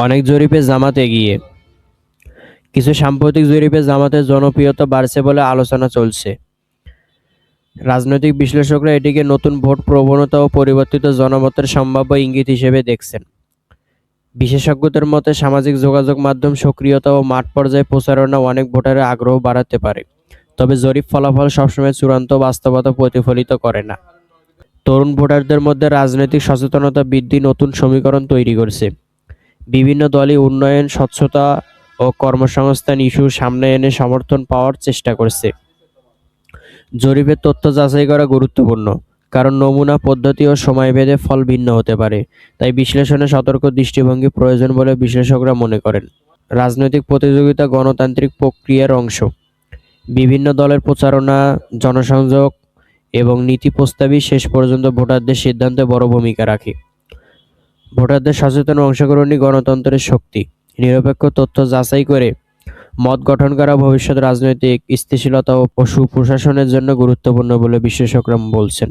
অনেক জরিপে জামাত এগিয়ে। কিছু সাম্প্রতিক জরিপে জামাতের জনপ্রিয়তা বাড়ছে বলে আলোচনা চলছে। রাজনৈতিক বিশ্লেষকরা এটিকে নতুন ভোট প্রবণতা ও পরিবর্তিত জনমতের সম্ভাব্য ইঙ্গিত হিসেবে দেখছেন। বিশেষজ্ঞদের মতে সামাজিক যোগাযোগ মাধ্যম সক্রিয়তা ও মাঠ পর্যায়ে প্রচারণা অনেক ভোটারের আগ্রহ বাড়াতে পারে, তবে জরিপ ফলাফল সবসময় চূড়ান্ত বাস্তবতা প্রতিফলিত করে না। তরুণ ভোটারদের মধ্যে রাজনৈতিক সচেতনতা বৃদ্ধি নতুন সমীকরণ তৈরি করছে। বিভিন্ন দলই উন্নয়ন, স্বচ্ছতা ও কর্মসংস্থান ইস্যু সামনে এনে সমর্থন পাওয়ার চেষ্টা করছে। জরিপের তথ্য যাচাই করা গুরুত্বপূর্ণ, কারণ নমুনা, পদ্ধতি ও সময়ভেদে ফল ভিন্ন হতে পারে। তাই বিশ্লেষণে সতর্ক দৃষ্টিভঙ্গি প্রয়োজন বলে বিশ্লেষকরা মনে করেন। রাজনৈতিক প্রতিযোগিতা গণতান্ত্রিক প্রক্রিয়ার অংশ। বিভিন্ন দলের প্রচারণা, জনসংযোগ এবং নীতি প্রস্তাবই শেষ পর্যন্ত ভোটারদের সিদ্ধান্তে বড় ভূমিকা রাখে। ভোটারদের সচেতন অংশগ্রহণই গণতন্ত্রের শক্তি। নিরপেক্ষ তথ্য যাচাই করে মত গঠন করা ভবিষ্যৎ রাজনৈতিক স্থিতিশীলতা ও সুপ্রশাসনের জন্য গুরুত্বপূর্ণ বলে বিশ্লেষকরা বলছেন।